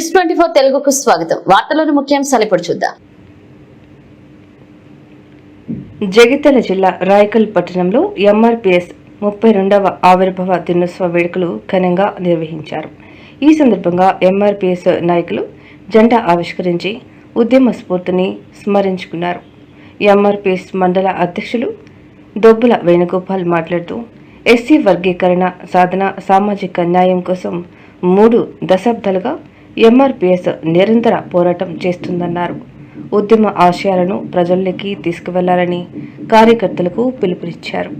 News24 తెలుగుకు స్వాగతం. వార్తలోని ముఖ్యాంశాలు ఇప్పుడు చూద్దాం. జగిత్యాల జిల్లా రాయకల్ పట్టణంలో ఎంఆర్పీఎస్ 32వ ఆవిర్భావ దినోత్సవ వేడుకలు ఘనంగా నిర్వహించారు. ఈ సందర్భంగా ఎంఆర్పీఎస్ నాయకులు జెండా ఆవిష్కరించి ఉద్యమ స్ఫూర్తిని స్మరించుకున్నారు. ఎంఆర్పీఎస్ మండల అధ్యక్షులు దొబ్బుల వేణుగోపాల్ మాట్లాడుతూ ఎస్సీ వర్గీకరణ సాధన సామాజిక న్యాయం కోసం 3 దశాబ్దాలుగా ఎంఆర్పీఎస్ నిరంతర పోరాటం చేస్తుందన్నారు. ఉద్యమ ఆశయాలను ప్రజల్లోకి తీసుకువెళ్లాలని కార్యకర్తలకు పిలుపునిచ్చారు.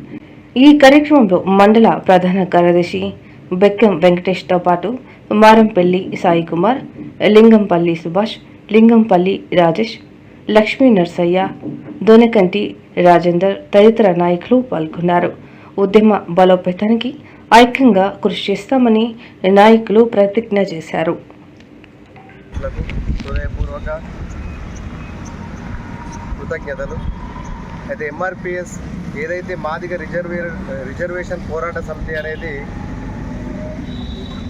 ఈ కార్యక్రమంలో మండల ప్రధాన కార్యదర్శి బెక్కం వెంకటేష్తో పాటు మారంపల్లి సాయి కుమార్, లింగంపల్లి సుభాష్, లింగంపల్లి రాజేష్, లక్ష్మీ నర్సయ్య, దొనకంటి రాజేందర్ తదితర నాయకులు పాల్గొన్నారు. ఉద్యమ బలోపేతానికి ఐక్యంగా కృషి చేస్తామని నాయకులు ప్రతిజ్ఞ చేశారు. కృతజ్ఞతలు. అయితే ఎంఆర్పిఎస్ ఏదైతే మాదిగ రిజర్వేషన్ పోరాట సమితి అనేది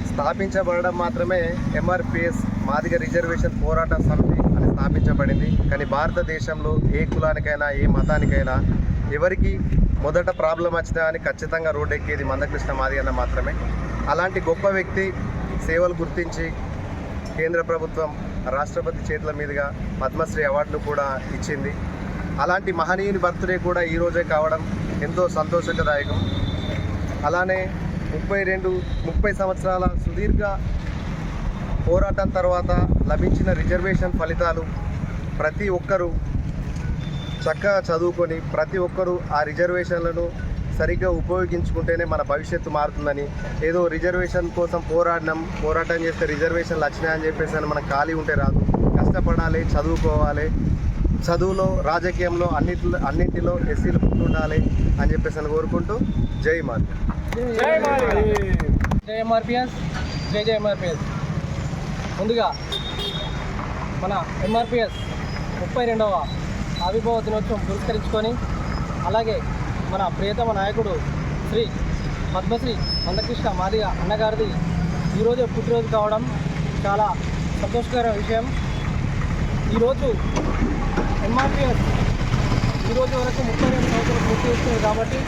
స్థాపించబడడం మాత్రమే ఎంఆర్పిఎస్ మాదిగ రిజర్వేషన్ పోరాట సమితి అని స్థాపించబడింది. కానీ భారతదేశంలో ఏ కులానికైనా ఏ మతానికైనా ఎవరికి మొదట ప్రాబ్లం వచ్చినా అని ఖచ్చితంగా రోడ్డెక్కేది మందకృష్ణ మాదిగన్న మాత్రమే. అలాంటి గొప్ప వ్యక్తి సేవలు గుర్తించి కేంద్ర ప్రభుత్వం రాష్ట్రపతి చేతుల మీదుగా పద్మశ్రీ అవార్డును కూడా ఇచ్చింది. అలాంటి మహనీయుని బర్త్డే కూడా ఈరోజే కావడం ఎంతో సంతోషకరదాయకం. అలానే 30 సంవత్సరాల సుదీర్ఘ పోరాటం తర్వాత లభించిన రిజర్వేషన్ ఫలితాలు ప్రతి ఒక్కరూ చక్కగా చదువుకొని ప్రతి ఒక్కరూ ఆ రిజర్వేషన్లను సరిగ్గా ఉపయోగించుకుంటేనే మన భవిష్యత్తు మారుతుందని, ఏదో రిజర్వేషన్ కోసం పోరాటం చేస్తే రిజర్వేషన్లు వచ్చినాయని చెప్పేసి మనం ఖాళీ ఉంటే రాదు. కష్టపడాలి, చదువుకోవాలి, చదువులో రాజకీయంలో అన్నింటిలో ఎస్సీలు ముందుండాలి అని చెప్పేసి కోరుకుంటూ జై మాది. జై ఎంఆర్పిఎస్, జై జై ఎంఆర్పిఎస్. ముందుగా మన ఎంఆర్పిఎస్ 32వ ఆవిర్భావ దినోత్సవం పురస్కరించుకొని, అలాగే మన ప్రియతమ నాయకుడు శ్రీ పద్మశ్రీ మందకృష్ణ మాదిగ అన్నగారిది ఈరోజు పుట్టినరోజు కావడం చాలా సంతోషకర విషయం. ఈరోజు ఎంఆర్పిఎస్ ఈరోజు వరకు 32 సంవత్సరాలు పూర్తి చేస్తుంది కాబట్టి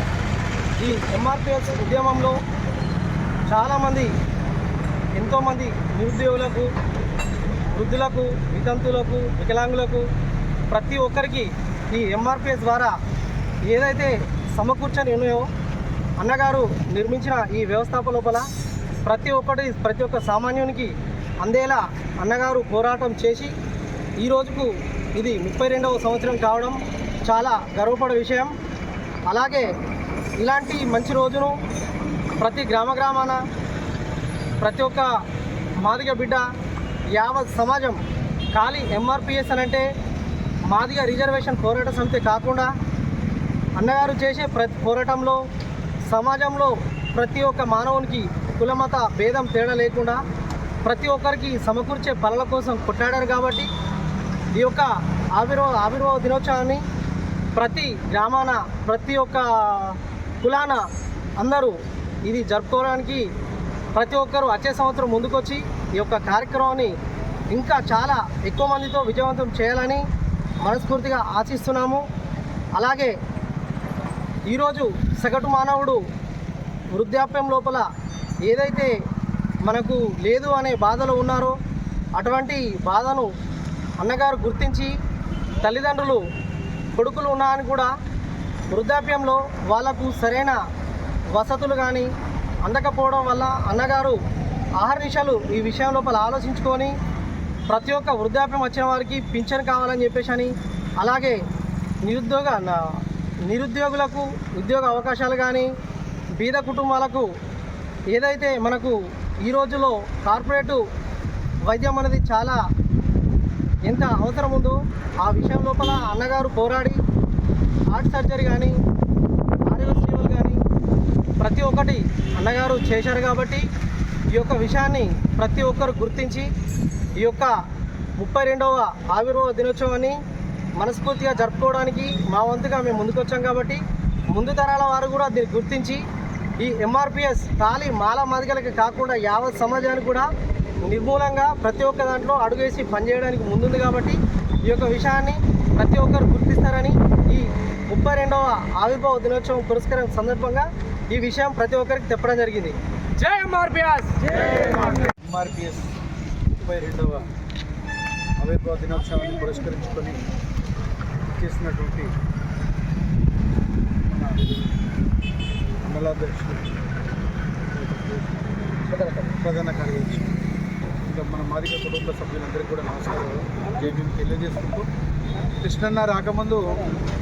ఈ ఎంఆర్పిఎస్ ఉద్యమంలో చాలామంది ఎంతోమంది నిరుద్యోగులకు, వృద్ధులకు, వితంతులకు, వికలాంగులకు ప్రతి ఒక్కరికి ఈ ఎంఆర్పిఎస్ ద్వారా ఏదైతే సమకూర్చని ఉన్నాయో అన్నగారు నిర్మించిన ఈ వ్యవస్థాపన లోపల ప్రతి ఒక్క సామాన్యునికి అందేలా అన్నగారు పోరాటం చేసి ఈ రోజుకు ఇది 32వ సంవత్సరం కావడం చాలా గర్వపడే విషయం. అలాగే ఇలాంటి మంచి రోజును ప్రతి గ్రామాన ప్రతి ఒక్క మాదిగ బిడ్డ యావత్ సమాజం ఖాళీ ఎంఆర్పిఎస్ అనంటే మాదిగ రిజర్వేషన్ పోరాట సమితి కాకుండా అన్నగారు చేసే ప్రతి పోరాటంలో సమాజంలో ప్రతి ఒక్క మానవునికి కులమత భేదం తేడా లేకుండా ప్రతి ఒక్కరికి సమకూర్చే పనుల కోసం కొట్లాడారు. కాబట్టి ఈ యొక్క ఆవిర్భావ దినోత్సవాన్ని ప్రతి గ్రామాన ప్రతి ఒక్క కులాన అందరూ ఇది జరుపుకోవడానికి ప్రతి ఒక్కరూ వచ్చే సంవత్సరం ముందుకొచ్చి ఈ యొక్క కార్యక్రమాన్ని ఇంకా చాలా ఎక్కువ మందితో విజయవంతం చేయాలని మనస్ఫూర్తిగా ఆశిస్తున్నాము. అలాగే ఈరోజు సగటు మానవుడు వృద్ధాప్యం లోపల ఏదైతే మనకు లేదు అనే బాధలో ఉన్నారో అటువంటి బాధను అన్నగారు గుర్తించి తల్లిదండ్రులు కొడుకులు ఉన్నారని కూడా వృద్ధాప్యంలో వాళ్లకు సరైన వసతులు కానీ అందకపోవడం వల్ల అన్నగారు ఆహర్నిశలు ఈ విషయం లోపల ఆలోచించుకొని ప్రతి ఒక్క వృద్ధాప్యం వచ్చిన వారికి పింఛన్ కావాలని చెప్పేసి అని, అలాగే నిరుద్యోగులకు ఉద్యోగ అవకాశాలు కానీ బీద కుటుంబాలకు ఏదైతే మనకు ఈ రోజులో కార్పొరేటు వైద్యం అనేది చాలా ఎంత అవసరం ఉందో ఆ విషయం లోపల అన్నగారు పోరాడి హార్ట్ సర్జరీ కానీ ఆరోగ్య సేవలు కానీ ప్రతి ఒక్కటి అన్నగారు చేశారు. కాబట్టి ఈ యొక్క విషయాన్ని ప్రతి ఒక్కరు గుర్తించి ఈ యొక్క 32వ ఆవిర్భావ దినోత్సవాన్ని మనస్ఫూర్తిగా జరుపుకోవడానికి మా వంతుగా మేము ముందుకొచ్చాం. కాబట్టి ముందు తరాల వారు కూడా దీన్ని గుర్తించి ఈ ఎంఆర్పిఎస్ ఖాళీ మాల మాదిగలకి కాకుండా యావత్ సమాజానికి కూడా నిర్మూలంగా ప్రతి ఒక్క దాంట్లో అడుగేసి పనిచేయడానికి ముందుంది కాబట్టి ఈ యొక్క విషయాన్ని ప్రతి ఒక్కరు గుర్తిస్తారని ఈ 32వ ఆవిర్భావ దినోత్సవం పురస్కారం సందర్భంగా ఈ విషయం ప్రతి ఒక్కరికి చెప్పడం జరిగింది. జై ఎంఆర్పిఎస్! ఎంఆర్పిఎస్ 32వ ఆవిర్భావ దినోత్సవాన్ని పురస్కరించుకొని చేసినటువంటి మన మండలాధ్యక్షుడు ప్రధాన కార్యదర్శి ఇంకా మన మాదిగ కుటుంబ సభ్యులందరికీ కూడా నమస్కారాలు జైభీం తెలియజేసుకుంటూ కృష్ణన్న రాకముందు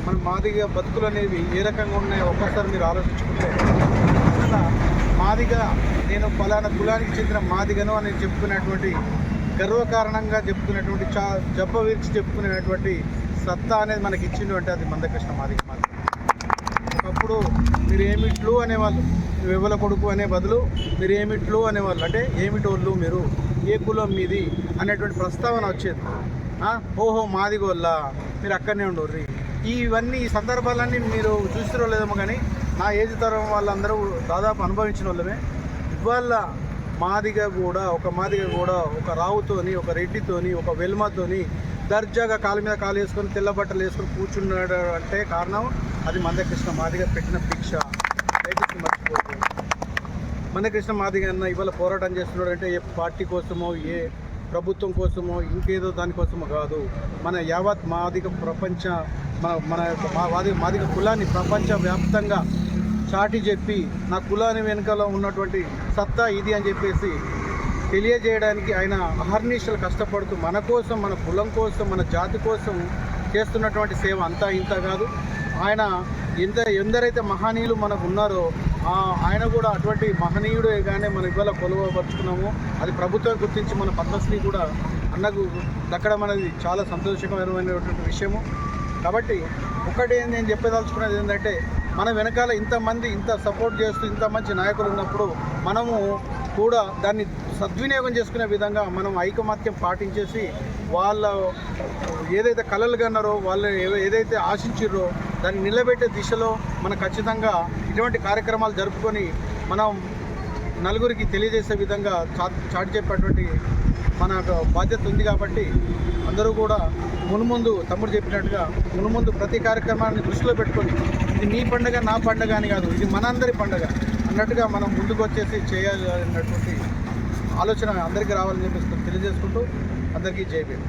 మన మాదిగ బతుకులు అనేవి ఏ రకంగా ఉన్నాయో ఒక్కసారి మీరు ఆలోచించుకుంటే మాదిగ నేను ఫలానా కులానికి చెందిన మాదిగను అని చెప్పుకునేటువంటి గర్వకారణంగా చెప్పుకునేటువంటి జబ్బ విరిచి చెప్పుకునేటువంటి సత్తా అనేది మనకి ఇచ్చిండు అంటే అది మందకృష్ణ మాదిగ మాదిగ. ఒకప్పుడు మీరు ఏమిట్లు అనేవాళ్ళు, వెవల కొడుకు అనే బదులు మీరు ఏమిట్లు అనేవాళ్ళు, అంటే ఏమిటోళ్ళు మీరు, ఏ కులం మీది అనేటువంటి ప్రస్తావన వచ్చేది. ఓహో మాదిగోళ్ళ, మీరు అక్కడనే ఉండర్రి. ఇవన్నీ ఈ సందర్భాలన్నీ మీరు చూసిరో లేదేమో కానీ నా ఏజ్ తరం వాళ్ళందరూ దాదాపు అనుభవించిన వాళ్ళమే. ఇవాళ మాదిగ కూడా ఒక రావుతోని, ఒక రెడ్డితోని, ఒక వెల్మతోని దర్జాగా కాలు మీద కాలు వేసుకొని తెల్ల బట్టలు వేసుకొని కూర్చున్నాడు అంటే కారణం అది మందకృష్ణ మాదిగ పెట్టిన భిక్ష. దయచేసి మర్చిపోతుంది. మందకృష్ణ మాదిగ అన్న ఇవాళ పోరాటం చేస్తున్నాడు అంటే ఏ పార్టీ కోసమో ఏ ప్రభుత్వం కోసమో ఇంకేదో దానికోసమో కాదు. మన యావత్ మాదిగ ప్రపంచ మన మాదిగ కులాన్ని ప్రపంచవ్యాప్తంగా చాటి చెప్పి నా కులాన్ని వెనుకల ఉన్నటువంటి సత్తా ఇది అని చెప్పేసి తెలియజేయడానికి ఆయన అహర్నిశలు కష్టపడుతూ మన కోసం, మన కులం కోసం, మన జాతి కోసం చేస్తున్నటువంటి సేవ అంతా ఇంత కాదు. ఆయన ఎందరైతే మహనీయులు మనకు ఉన్నారో ఆయన కూడా అటువంటి మహనీయుడే కానీ మనం ఇవాళ కొలువపరుచుకున్నాము. అది ప్రభుత్వం గుర్తించి మన పద్మశ్రీ కూడా అన్నకు దక్కడం అనేది చాలా సంతోషకరమైనటువంటి విషయము. కాబట్టి ఒకటి నేను చెప్పదలుచుకున్నది ఏంటంటే మన వెనకాల ఇంతమంది ఇంత సపోర్ట్ చేస్తూ ఇంత మంచి నాయకులు ఉన్నప్పుడు మనము కూడా దాన్ని సద్వినియోగం చేసుకునే విధంగా మనం ఐకమత్యం పాటించేసి వాళ్ళ ఏదైతే కలలు కన్నారో వాళ్ళు ఏదైతే ఆశించారో దాన్ని నిలబెట్టే దిశలో మనం ఖచ్చితంగా ఇటువంటి కార్యక్రమాలు జరుపుకొని మనం నలుగురికి తెలియజేసే విధంగా చాటి చెప్పేటువంటి మన బాధ్యత ఉంది. కాబట్టి అందరూ కూడా మునుముందు తమ్ముడు చెప్పినట్టుగా మునుముందు ప్రతి కార్యక్రమాన్ని దృష్టిలో పెట్టుకొని ఇది నీ పండుగ నా పండుగ అని కాదు, ఇది మనందరి పండుగ అన్నట్టుగా మనం ముందుకు వచ్చేసి చేయాలి అన్నటువంటి ఆలోచన అందరికీ రావాలని చెప్పి తెలియజేసుకుంటూ అందరికీ జై భీమ్.